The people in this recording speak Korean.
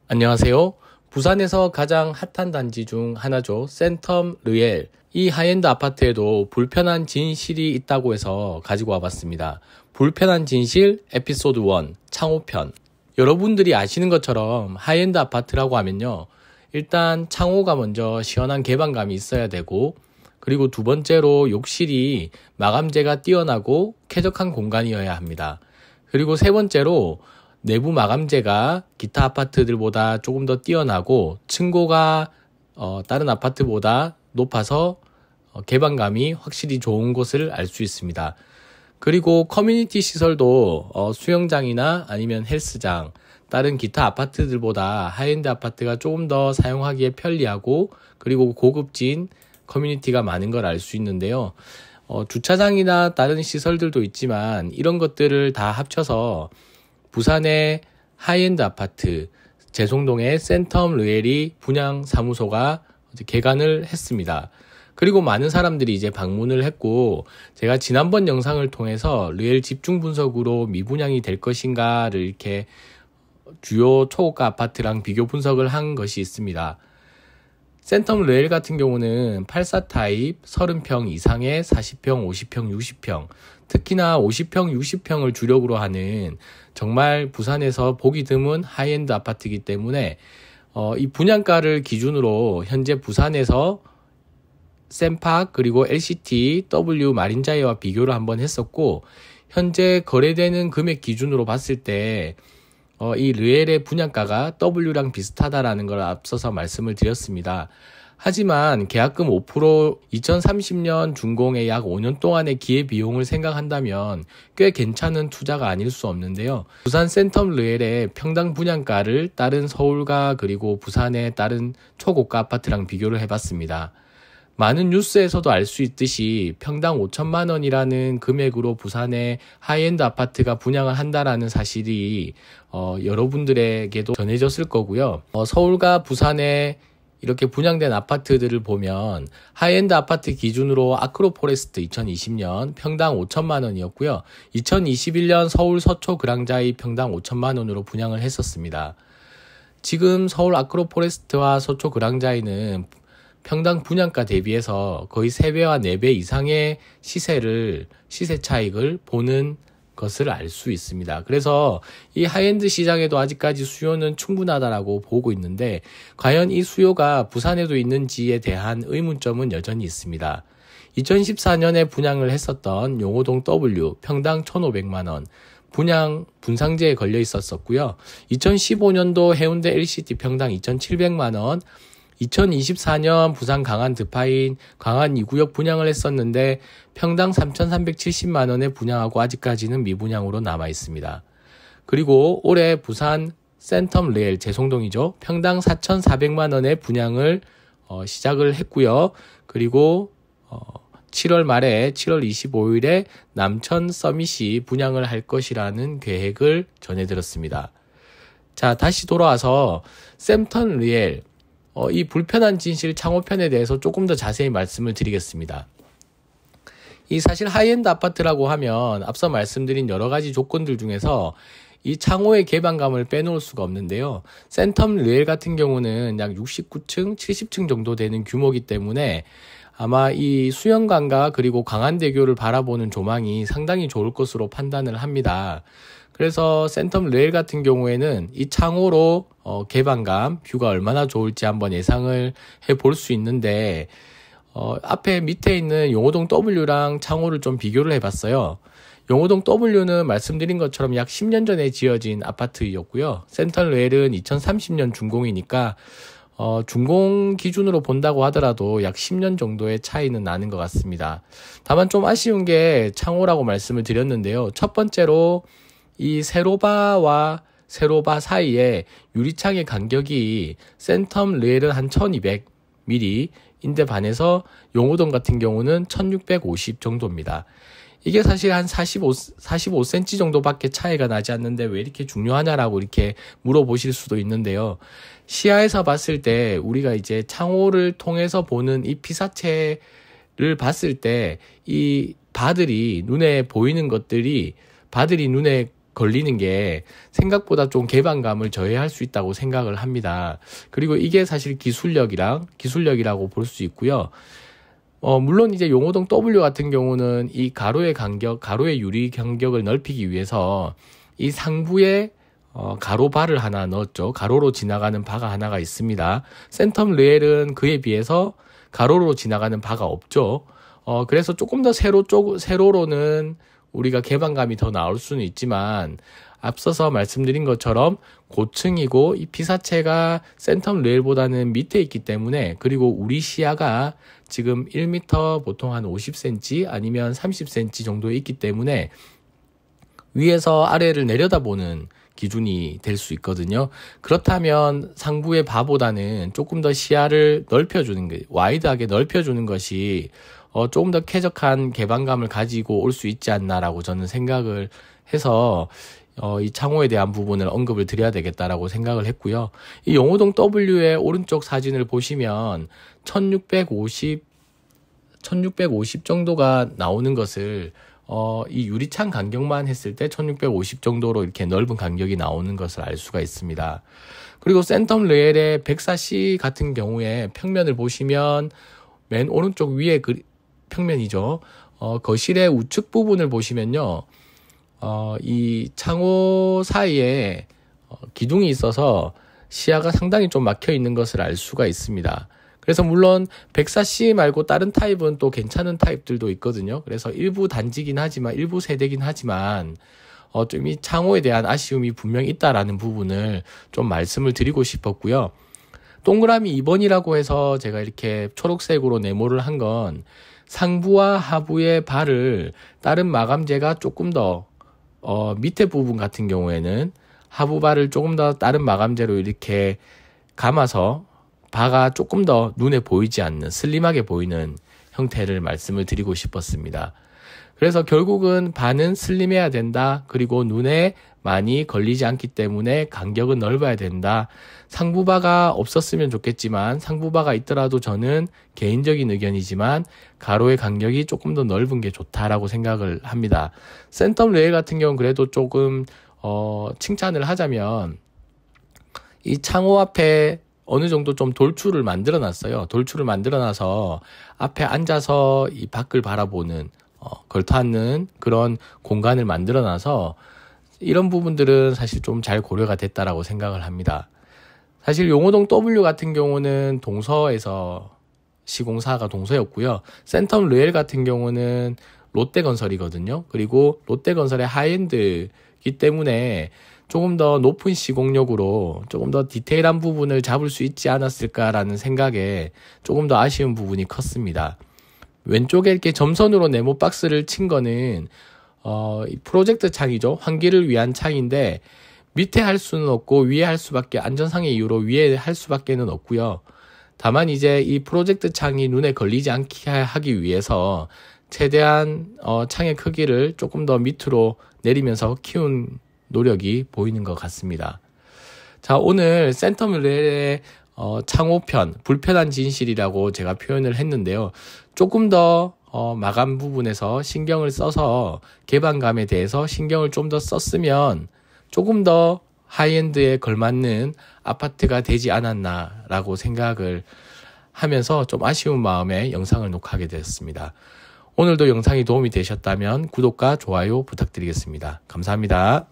안녕하세요. 부산에서 가장 핫한 단지 중 하나죠. 센텀 르엘. 이 하이엔드 아파트에도 불편한 진실이 있다고 해서 가지고 와봤습니다. 불편한 진실 에피소드 1 창호편. 여러분들이 아시는 것처럼 하이엔드 아파트라고 하면요. 일단 창호가 먼저 시원한 개방감이 있어야 되고, 그리고 두 번째로 욕실이 마감재가 뛰어나고 쾌적한 공간이어야 합니다. 그리고 세 번째로 내부 마감재가 기타 아파트들보다 조금 더 뛰어나고 층고가 다른 아파트보다 높아서 개방감이 확실히 좋은 것을 알 수 있습니다. 그리고 커뮤니티 시설도 수영장이나 아니면 헬스장, 다른 기타 아파트들보다 하이엔드 아파트가 조금 더 사용하기에 편리하고, 그리고 고급진 커뮤니티가 많은 걸 알 수 있는데요. 주차장이나 다른 시설들도 있지만 이런 것들을 다 합쳐서 부산의 하이엔드 아파트 재송동의 센텀 르엘이 분양 사무소가 개관을 했습니다. 그리고 많은 사람들이 이제 방문을 했고, 제가 지난번 영상을 통해서 르엘 집중 분석으로 미분양이 될 것인가를 이렇게 주요 초고가 아파트랑 비교 분석을 한 것이 있습니다. 센텀 르엘 같은 경우는 84 타입 30평 이상의 40평, 50평, 60평, 특히나 50평, 60평을 주력으로 하는 정말 부산에서 보기 드문 하이엔드 아파트이기 때문에 이 분양가를 기준으로 현재 부산에서 샘팍 그리고 LCT, W 마린자이와 비교를 한번 했었고, 현재 거래되는 금액 기준으로 봤을 때 이 르엘의 분양가가 W랑 비슷하다라는 걸 앞서서 말씀을 드렸습니다. 하지만 계약금 5% 2030년 준공의 약 5년 동안의 기회비용을 생각한다면 꽤 괜찮은 투자가 아닐 수 없는데요. 부산 센텀 르엘의 평당 분양가를 다른 서울과 그리고 부산의 다른 초고가 아파트랑 비교를 해봤습니다. 많은 뉴스에서도 알 수 있듯이 평당 5천만 원이라는 금액으로 부산의 하이엔드 아파트가 분양을 한다라는 사실이 여러분들에게도 전해졌을 거고요. 서울과 부산에 이렇게 분양된 아파트들을 보면 하이엔드 아파트 기준으로 아크로포레스트 2020년 평당 5천만 원이었고요. 2021년 서울 서초 그랑자이 평당 5천만 원으로 분양을 했었습니다. 지금 서울 아크로포레스트와 서초 그랑자이는 평당 분양가 대비해서 거의 3배와 4배 이상의 시세 차익을 보는 것을 알 수 있습니다. 그래서 이 하이엔드 시장에도 아직까지 수요는 충분하다라고 보고 있는데, 과연 이 수요가 부산에도 있는지에 대한 의문점은 여전히 있습니다. 2014년에 분양을 했었던 용호동 W 평당 1,500만 원 분양 분상제에 걸려 있었고요. 2015년도 해운대 LCT 평당 2,700만 원, 2024년 부산 강한 드파인 강한 2구역 분양을 했었는데 평당 3,370만 원에 분양하고 아직까지는 미분양으로 남아 있습니다. 그리고 올해 부산 센텀 르엘 재송동이죠. 평당 4,400만 원에 분양을 시작을 했고요. 그리고 7월 말에 7월 25일에 남천 서밋이 분양을 할 것이라는 계획을 전해드렸습니다. 자, 다시 돌아와서 센텀 르엘 이 불편한 진실 창호편에 대해서 조금 더 자세히 말씀을 드리겠습니다. 이 사실 하이엔드 아파트라고 하면 앞서 말씀드린 여러 가지 조건들 중에서 이 창호의 개방감을 빼놓을 수가 없는데요. 센텀 르엘 같은 경우는 약 69층, 70층 정도 되는 규모이기 때문에 아마 이 수영관과 그리고 강한대교를 바라보는 조망이 상당히 좋을 것으로 판단을 합니다. 그래서 센텀 르엘 같은 경우에는 이 창호로 개방감, 뷰가 얼마나 좋을지 한번 예상을 해볼 수 있는데, 앞에 밑에 있는 용호동 W랑 창호를 좀 비교를 해봤어요. 용호동 W는 말씀드린 것처럼 약 10년 전에 지어진 아파트였고요. 센텀 르엘은 2030년 준공이니까 준공 기준으로 본다고 하더라도 약 10년 정도의 차이는 나는 것 같습니다. 다만 좀 아쉬운 게 창호라고 말씀을 드렸는데요. 첫 번째로 이 세로바와 세로바 사이에 유리창의 간격이 센텀 르엘은 한 1200mm인데 반해서 용호동 같은 경우는 1650 정도입니다. 이게 사실 한 45cm 정도밖에 차이가 나지 않는데 왜 이렇게 중요하냐라고 이렇게 물어보실 수도 있는데요. 시야에서 봤을 때 우리가 이제 창호를 통해서 보는 이 피사체를 봤을 때 이 바들이 눈에 보이는 것들이 바들이 눈에 걸리는 게 생각보다 좀 개방감을 저해할 수 있다고 생각을 합니다. 그리고 이게 사실 기술력이라고 볼 수 있고요. 물론 이제 용호동 W 같은 경우는 이 가로의 유리 간격을 넓히기 위해서 이 상부에 가로바를 하나 넣었죠. 가로로 지나가는 바가 하나가 있습니다. 센텀 르엘은 그에 비해서 가로로 지나가는 바가 없죠. 그래서 조금 더 세로로는 우리가 개방감이 더 나올 수는 있지만 앞서서 말씀드린 것처럼 고층이고 이 피사체가 센텀 르엘보다는 밑에 있기 때문에, 그리고 우리 시야가 지금 1m 보통 한 50cm 아니면 30cm 정도 있기 때문에 위에서 아래를 내려다보는 기준이 될 수 있거든요. 그렇다면 상부의 바보다는 조금 더 시야를 와이드하게 넓혀주는 것이 조금 더 쾌적한 개방감을 가지고 올 수 있지 않나라고 저는 생각을 해서 이 창호에 대한 부분을 언급을 드려야 되겠다라고 생각을 했고요. 이 용호동 W의 오른쪽 사진을 보시면 1650 정도가 나오는 것을 이 유리창 간격만 했을 때 1650 정도로 이렇게 넓은 간격이 나오는 것을 알 수가 있습니다. 그리고 센텀 르엘의 104C 같은 경우에 평면을 보시면 맨 오른쪽 위에 평면이죠. 거실의 우측 부분을 보시면요. 이 창호 사이에 기둥이 있어서 시야가 상당히 좀 막혀 있는 것을 알 수가 있습니다. 그래서 물론 104C 말고 다른 타입은 또 괜찮은 타입들도 있거든요. 그래서 일부 세대긴 하지만 좀 이 창호에 대한 아쉬움이 분명히 있다라는 부분을 좀 말씀을 드리고 싶었고요. 동그라미 2번이라고 해서 제가 이렇게 초록색으로 네모를 한 건 상부와 하부의 바를 다른 마감재가 조금 더 밑에 부분 같은 경우에는 하부 바를 조금 더 다른 마감재로 이렇게 감아서 바가 조금 더 눈에 보이지 않는 슬림하게 보이는 형태를 말씀을 드리고 싶었습니다. 그래서 결국은 바는 슬림해야 된다. 그리고 눈에 많이 걸리지 않기 때문에 간격은 넓어야 된다. 상부바가 없었으면 좋겠지만 상부바가 있더라도 저는 개인적인 의견이지만 가로의 간격이 조금 더 넓은 게 좋다라고 생각을 합니다. 센텀 르엘 같은 경우는 그래도 조금 칭찬을 하자면 이 창호 앞에 어느 정도 좀 돌출을 만들어 놨어요. 돌출을 만들어 놔서 앞에 앉아서 이 밖을 바라보는 걸터앉는 그런 공간을 만들어 놔서 이런 부분들은 사실 좀 잘 고려가 됐다라고 생각을 합니다. 사실 용호동 W 같은 경우는 동서에서 시공사가 동서였고요. 센텀 르엘 같은 경우는 롯데건설이거든요. 그리고 롯데건설의 하이엔드이기 때문에 조금 더 높은 시공력으로 조금 더 디테일한 부분을 잡을 수 있지 않았을까라는 생각에 조금 더 아쉬운 부분이 컸습니다. 왼쪽에 이렇게 점선으로 네모 박스를 친 거는 프로젝트 창이죠. 환기를 위한 창인데 밑에 할 수는 없고 위에 할 수밖에, 안전상의 이유로 위에 할 수밖에는 없고요. 다만 이제 이 프로젝트 창이 눈에 걸리지 않게 하기 위해서 최대한 창의 크기를 조금 더 밑으로 내리면서 키운 노력이 보이는 것 같습니다. 자, 오늘 센텀 르엘의 창호편, 불편한 진실이라고 제가 표현을 했는데요. 조금 더 마감 부분에서 신경을 써서 개방감에 대해서 신경을 좀 더 썼으면 조금 더 하이엔드에 걸맞는 아파트가 되지 않았나라고 생각을 하면서 좀 아쉬운 마음에 영상을 녹화하게 되었습니다. 오늘도 영상이 도움이 되셨다면 구독과 좋아요 부탁드리겠습니다. 감사합니다.